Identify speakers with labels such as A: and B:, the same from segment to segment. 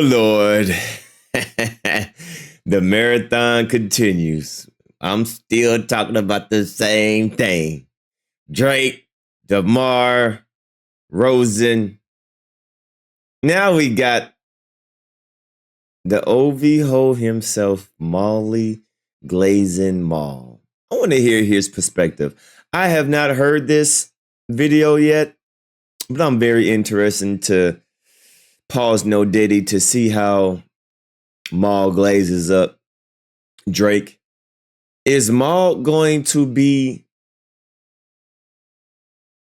A: Lord. The marathon continues. I'm still talking about the same thing. Drake, DeMar, DeRozan. Now we got the OV ho himself, Molly Glazin Mall. I want to hear his perspective. I have not heard this video yet, but I'm very interested to pause No Diddy to see how Maul glazes up Drake. Is Maul going to be,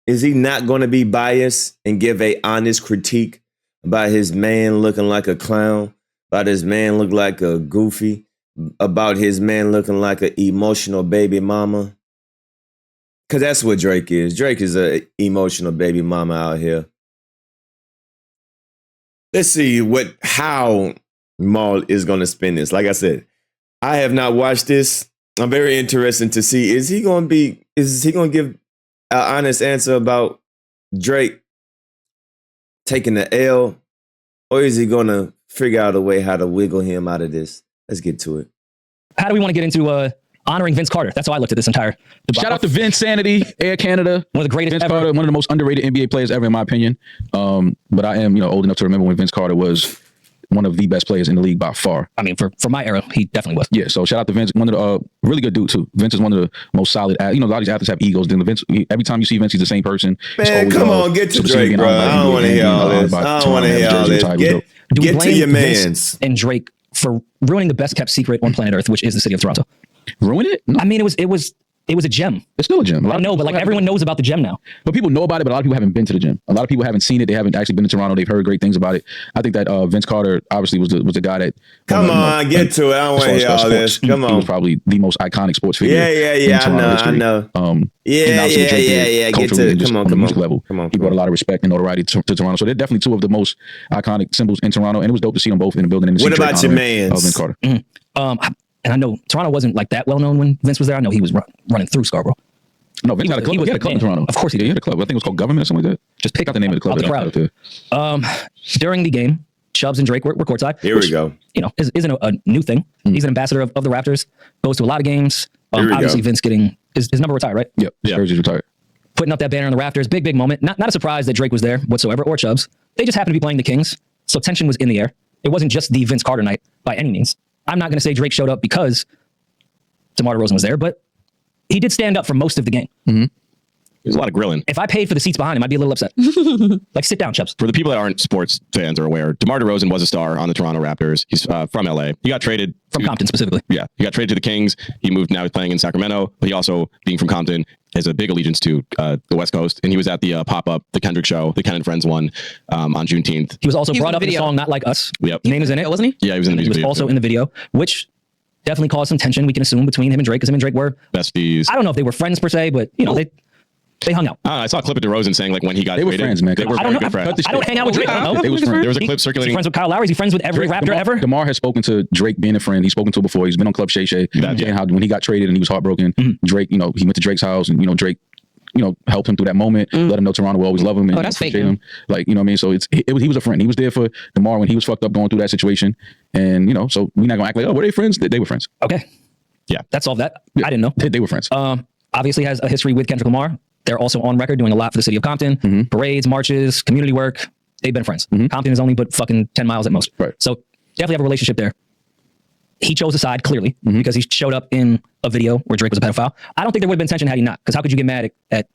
A: is he not going to be biased and give a honest critique about his man looking like a clown, about his man look like a goofy, about his man looking like an emotional baby mama? Because that's what Drake is. Drake is an emotional baby mama out here. Let's see how Maul is going to spin this. Like I said, I have not watched this. I'm very interested to see, is he going to give an honest answer about Drake taking the L, or is he going to figure out a way how to wiggle him out of this? Let's get to it.
B: How do we want to get into honoring Vince Carter? That's how I looked at this entire debacle.
C: Shout out to Vince Sanity, Air Canada.
B: One of the greatest
C: Vince
B: ever.
C: Carter, one of the most underrated NBA players ever, in my opinion. But I am, old enough to remember when Vince Carter was one of the best players in the league by far.
B: I mean, for my era, he definitely was.
C: Yeah, so shout out to Vince. One of the really good dude too. Vince is one of the most solid. A lot of these athletes have egos. Then Vince, every time you see Vince, he's the same person.
A: Man, come on, get to Drake, bro. I don't want to hear all this. I don't want to hear all this. Get to your mans.
B: And Drake for ruining the best kept secret on planet Earth, which is the city of Toronto.
C: Ruin it? No.
B: I mean, it was a gem.
C: It's still a gem.
B: I know, but like everyone knows about the gem now.
C: But people know about it, but a lot of people haven't been to the gym. A lot of people haven't seen it. They haven't actually been to Toronto. They've heard great things about it. I think that Vince Carter obviously was the guy that...
A: Come on, get to it. I don't want to hear all this. Come on.
C: He was probably the most iconic sports figure.
A: Yeah. I know. Yeah. Get to it. Come on.
C: Level. He brought a lot of respect and notoriety to Toronto. So they're definitely two of the most iconic symbols in Toronto. And it was dope to see them both in the building.
A: What about your mans?
C: Vince Carter.
B: And I know Toronto wasn't like that well known when Vince was there. I know he was running through Scarborough.
C: No, Vince had a club. He had a club in Toronto.
B: Of course he did.
C: He had a club. I think it was called Government or something like that. Just pick out the name of the club.
B: I'll be proud. During the game, Chubbs and Drake were courtside.
A: Here we go.
B: Isn't a new thing. He's an ambassador of the Raptors. Goes to a lot of games. Obviously, Vince getting his number retired, right?
C: Yep. Jersey's retired.
B: Putting up that banner on the Raptors. Big moment. Not a surprise that Drake was there whatsoever, or Chubbs. They just happened to be playing the Kings. So tension was in the air. It wasn't just the Vince Carter night by any means. I'm not going to say Drake showed up because DeMar DeRozan was there, but he did stand up for most of the game.
D: Mm-hmm. There's a lot of grilling.
B: If I paid for the seats behind him, I'd be a little upset. Like, sit down, Chubbs.
D: For the people that aren't sports fans or aware, DeMar DeRozan was a star on the Toronto Raptors. He's from LA. He got traded
B: from Compton specifically.
D: Yeah, he got traded to the Kings. He moved, now he's playing in Sacramento, but he also, being from Compton, has a big allegiance to the West Coast. And he was at the pop-up, the Kendrick show, the Ken and Friends one on Juneteenth.
B: He was also brought up in the song Not Like Us.
D: Yep.
B: His name is in it, wasn't he?
D: Yeah, he was in the music video.
B: He was also in the video, which definitely caused some tension, we can assume, between him and Drake, because him and Drake were
D: besties.
B: I don't know if they were friends per se, but they hung out.
D: I saw a clip of DeRozan saying like when he got
C: they were
D: traded,
C: friends, man.
D: They were very good friends.
B: I don't hang out with Drake. I don't know.
C: They was friends.
D: There was a clip circulating.
B: Is he friends with Kyle Lowry? Is he friends with every Raptor ever?
C: DeMar has spoken to Drake being a friend. He's spoken to him before. He's been on Club Shay Shay. And how when he got traded and he was heartbroken, Drake, he went to Drake's house and Drake, helped him through that moment. Let him know Toronto will always love him and
E: that's fake.
C: him. Like, what I mean? So he was a friend. He was there for DeMar when he was fucked up going through that situation. And so we're not gonna act like, oh, were they friends? They were friends.
B: Okay.
D: Yeah.
B: That solved that. I didn't know.
C: They were friends.
B: Obviously has a history with Kendrick Lamar. They're also on record doing a lot for the city of Compton. Parades, marches, community work. They've been friends. Compton is only but fucking 10 miles at most.
C: Right.
B: So definitely have a relationship there. He chose a side, clearly, because he showed up in a video where Drake was a pedophile. I don't think there would have been tension had he not, because how could you get mad at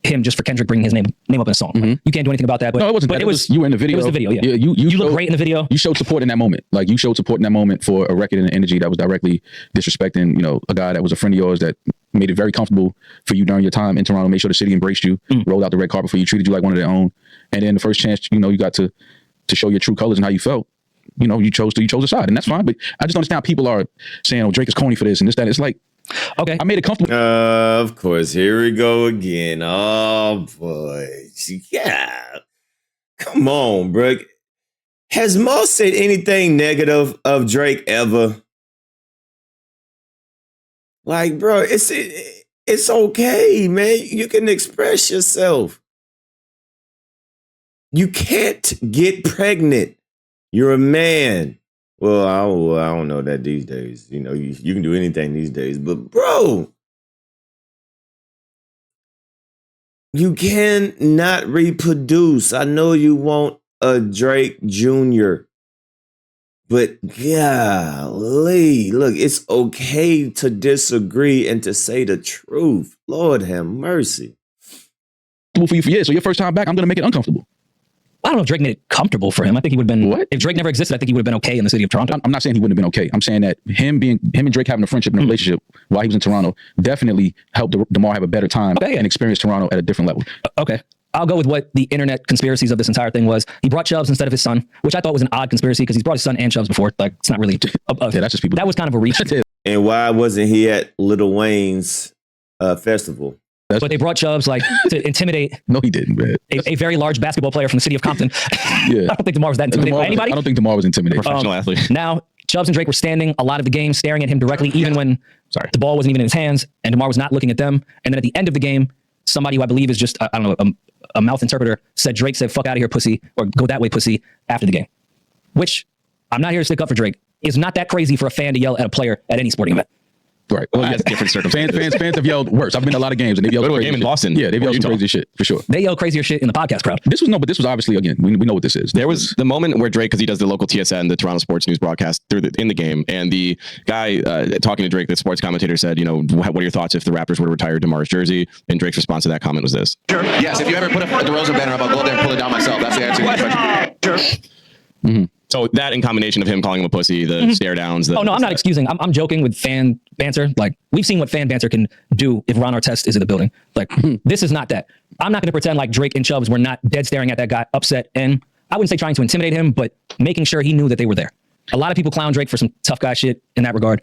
B: him just for Kendrick bringing his name up in a song? Like, you can't do anything about that. But
C: no, it wasn't.
B: But
C: it was you were in the video.
B: It was the video. Yeah.
C: You
B: look great in the video.
C: You showed support in that moment. Like you showed support in that moment for a record and an energy that was directly disrespecting, a guy that was a friend of yours that made it very comfortable for you during your time in Toronto. Made sure the city embraced you, rolled out the red carpet for you, treated you like one of their own. And then the first chance, you got to show your true colors and how you felt. You chose a side, and that's fine. But I just don't understand how people are saying, "Oh, Drake is corny for this and this, that." It's like,
B: okay,
C: I made it comfortable.
A: Of course, here we go again. Oh boy, yeah. Come on, bro. Has Mo said anything negative of Drake ever? Like, bro, it's okay, man. You can express yourself. You can't get pregnant. You're a man. Well, I don't know that these days. You know, you can do anything these days. But, bro, you cannot reproduce. I know you want a Drake Jr., but golly, look, it's okay to disagree and to say the truth. Lord have mercy.
C: For you, so your first time back, I'm going to make it uncomfortable.
B: I don't know if Drake made it comfortable for him. I think he would have been. What? If Drake never existed, I think he would have been okay in the city of Toronto.
C: I'm not saying he wouldn't have been okay. I'm saying that him and Drake having a friendship and a relationship while he was in Toronto definitely helped DeMar have a better time and experience Toronto at a different level.
B: Okay. I'll go with what the internet conspiracies of this entire thing was. He brought Chubbs instead of his son, which I thought was an odd conspiracy because he's brought his son and Chubbs before. Like, it's not really.
C: Yeah, that's just people.
B: That was kind of a reach.
A: And why wasn't he at Lil Wayne's festival?
B: But they brought Chubbs like to intimidate.
C: No, he didn't, man.
B: A very large basketball player from the city of Compton.
C: Yeah.
B: I don't think DeMar was that intimidated by anybody.
C: I don't think DeMar was intimidated.
D: Professional athlete.
B: Now, Chubbs and Drake were standing a lot of the game, staring at him directly, even when the ball wasn't even in his hands, and DeMar was not looking at them. And then at the end of the game, somebody who I believe is just, I don't know, a mouth interpreter said, Drake said, fuck out of here, pussy, or go that way, pussy, after the game. Which, I'm not here to stick up for Drake, is not that crazy for a fan to yell at a player at any sporting event.
C: Right. Well,
D: that's different circumstances.
C: Fans have yelled worse. I've been to a lot of games and they've yelled
D: Go to a
C: crazy
D: game in
C: shit.
D: Boston.
C: Yeah, they've yelled some crazy shit for sure.
B: They yell crazier shit in the podcast crowd.
C: This was obviously, again, we know what this is.
D: There was the moment where Drake, because he does the local TSN, the Toronto Sports News broadcast in the game, and the guy talking to Drake, the sports commentator, said, you know, what are your thoughts if the Raptors were to retire DeMar's jersey? And Drake's response to that comment was this.
E: Sure. Yes, if you ever put a DeRozan banner up, I'll go there and pull it down myself. That's the answer to your question. Sure.
C: Mm-hmm.
D: So that in combination of him calling him a pussy, the stare downs.
B: Oh, no, I'm not excusing. I'm joking with fan banter. Like, we've seen what fan banter can do if Ron Artest is in the building. Like, this is not that. I'm not going to pretend like Drake and Chubbs were not dead staring at that guy, upset. And I wouldn't say trying to intimidate him, but making sure he knew that they were there. A lot of people clown Drake for some tough guy shit in that regard.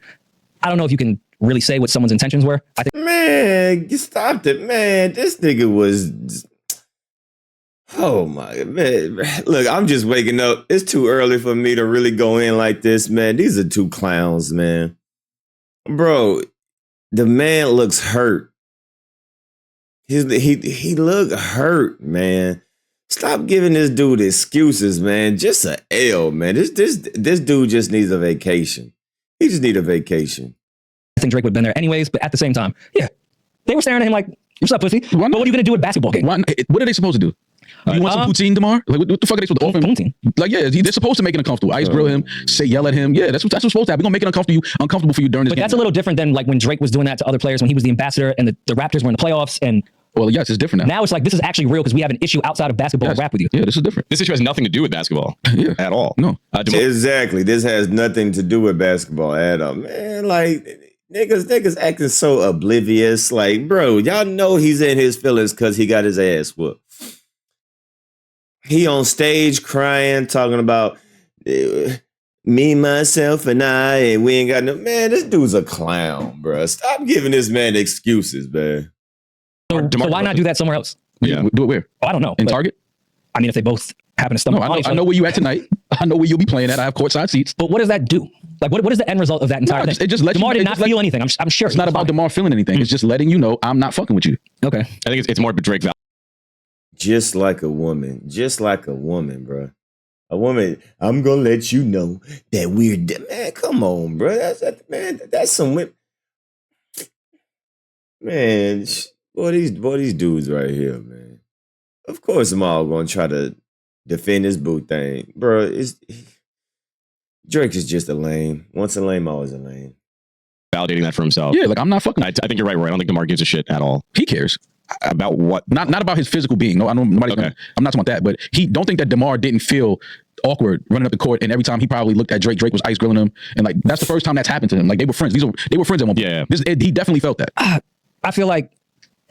B: I don't know if you can really say what someone's intentions were. I think.
A: Man, you stopped it, man. This nigga was. Oh my man. Look, I'm just waking up. It's too early for me to really go in like this, man. These are two clowns, man. Bro, the man looks hurt. He looked hurt, man. Stop giving this dude excuses, man. Just a L, man. This dude just needs a vacation. He just need a vacation.
B: I think Drake would have been there anyways, but at the same time, yeah. They were staring at him like, what's up, pussy? But what are you going to do at basketball game?
C: What are they supposed to do? You want some poutine, DeMar? Like, what the fuck are they supposed to offer him?
B: Poutine?
C: Like, yeah, they're supposed to make it uncomfortable. Ice grill him, yell at him. Yeah, that's what's supposed to happen. We're going to make it uncomfortable for you during this
B: game.
C: But
B: that's a little different than like when Drake was doing that to other players when he was the ambassador and the Raptors were in the playoffs. And
C: well, yes, it's different now.
B: Now it's like, this is actually real because we have an issue outside of basketball rap with you.
C: Yeah, this is different.
D: This issue has nothing to do with basketball at all.
C: No.
A: Exactly. This has nothing to do with basketball at all. Man, like, niggas acting so oblivious. Like, bro, y'all know he's in his feelings because he got his ass whooped. He on stage crying, talking about me, myself, and I, and we ain't got no... Man, this dude's a clown, bro. Stop giving this man excuses, man.
B: So why not do that somewhere else?
C: Yeah. Do it where?
B: Oh, I don't know.
C: In Target?
B: I mean, if they both happen to stumble on each other.
C: I know where you at tonight. I know where you'll be playing at. I have courtside seats.
B: But what does that do? Like, what is the end result of that entire thing?
C: It just lets
B: DeMar did not feel anything. I'm sure.
C: It's not about DeMar feeling anything. It's just letting you know I'm not fucking with you.
B: Okay.
D: I think it's more of a Drake value.
A: Just like a woman, bro. A woman, I'm gonna let you know that we're man. Come on, bro. That's some women. Man, boy, these dudes right here, man. Of course, I'm all gonna try to defend this boot thing, bro. Drake is just a lame. Once a lame, always a lame.
D: Validating that for himself.
C: Yeah, like I'm not fucking.
D: I think you're right, Roy. I don't think DeMar gives a shit at all.
C: He cares.
D: About what?
C: Not about his physical being. No, I don't. I'm not talking about that. But he don't think that DeMar didn't feel awkward running up the court, and every time he probably looked at Drake was ice grilling him, and like that's the first time that's happened to him. Like they were friends. They were friends at one point.
D: Yeah.
C: He definitely felt that.
B: I feel like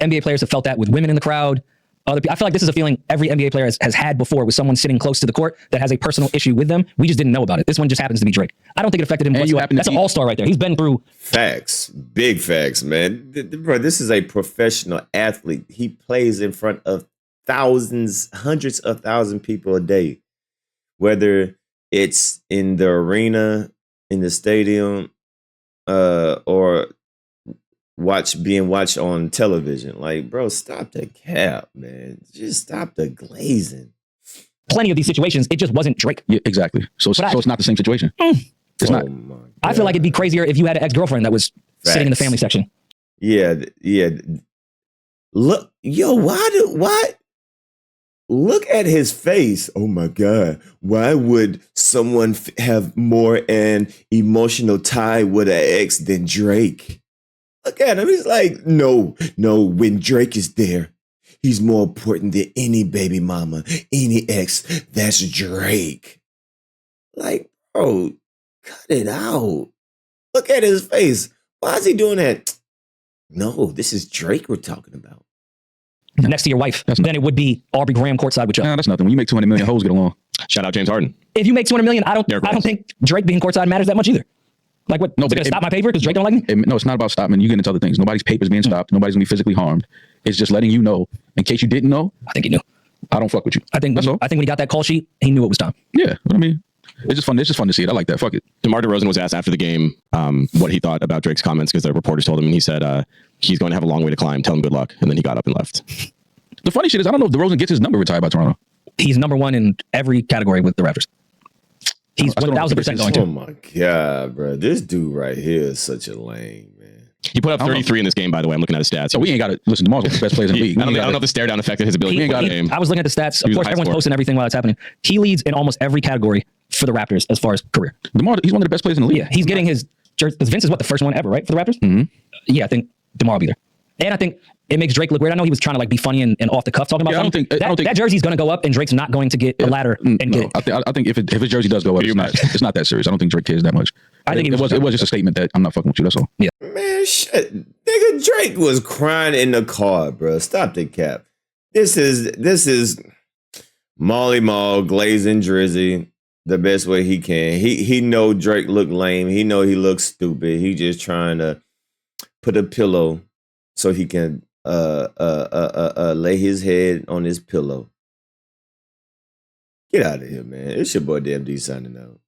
B: NBA players have felt that with women in the crowd. I feel like this is a feeling every NBA player has had before with someone sitting close to the court that has a personal issue with them. We just didn't know about it. This one just happens to be Drake. I don't think it affected him whatsoever. That's an all-star right there. He's been through...
A: Facts. Big facts, man. Bro, this is a professional athlete. He plays in front of thousands, hundreds of thousands of people a day. Whether it's in the arena, in the stadium, or... being watched on television. Like, bro, stop the cap, man. Just stop the glazing.
B: plenty of these situations. It just wasn't Drake.
C: Yeah, exactly. So it's not the same situation. It's not.
B: I feel like it'd be crazier if you had an ex-girlfriend that was sitting in the family section.
A: Yeah. Look, yo, why? Look at his face. Oh my God. Why would someone have more an emotional tie with an ex than Drake? Look at him. He's like, no, when Drake is there, he's more important than any baby mama, any ex. That's Drake. Like, bro, cut it out. Look at his face. Why is he doing that? No, this is Drake we're talking about.
B: Next to your wife, then it would be Aubrey Graham courtside with you.
C: Nah, that's nothing. When you make 200 million, hoes get along.
D: Shout out James Harden.
B: If you make 200 million, I don't think Drake being courtside matters that much either. Like what?
C: No,
B: but stop my paper because Drake don't like me?
C: No, it's not about stopping. You get into other things. Nobody's paper's being stopped. Nobody's gonna be physically harmed. It's just letting you know, in case you didn't know.
B: I think he knew.
C: I don't fuck with you.
B: I think when he got that call sheet, he knew it was time.
C: Yeah, what I mean, it's just fun. It's just fun to see it. I like that. Fuck it.
D: DeMar DeRozan was asked after the game what he thought about Drake's comments because the reporters told him, and he said he's going to have a long way to climb. Tell him good luck, and then he got up and left.
C: The funny shit is, I don't know if DeRozan gets his number retired by Toronto.
B: He's number one in every category with the Raptors. He's 1,000% going to.
A: Oh my God, bro. This dude right here is such a lame, man.
D: He put up 33 in this game, by the way. I'm looking at his stats.
C: So we ain't got to listen. DeMar's one of the best players in the league.
D: I don't know if the stare down affected his ability to play the game.
B: I was looking at the stats. Of course, everyone's posting everything while it's happening. He leads in almost every category for the Raptors as far as career.
C: DeMar, he's one of the best players in the league.
B: Yeah, he's getting his jersey. Vince is the first one ever, right, for the Raptors?
C: Mm-hmm.
B: Yeah, I think DeMar will be there. And I think it makes Drake look weird. I know he was trying to like be funny and off the cuff talking about something. I don't think that jersey's going to go up and Drake's not going to get a ladder and get it.
C: I think if his jersey does go up, it's not that serious. I don't think Drake cares that much. I think it was just a statement that I'm not fucking with you. That's all.
B: Yeah.
A: Man, shit. Nigga, Drake was crying in the car, bro. Stop the cap. This is Molly Mall glazing Drizzy the best way he can. He know Drake look lame. He know he looks stupid. He just trying to put a pillow so he can lay his head on his pillow. Get out of here, man. It's your boy DMD signing out.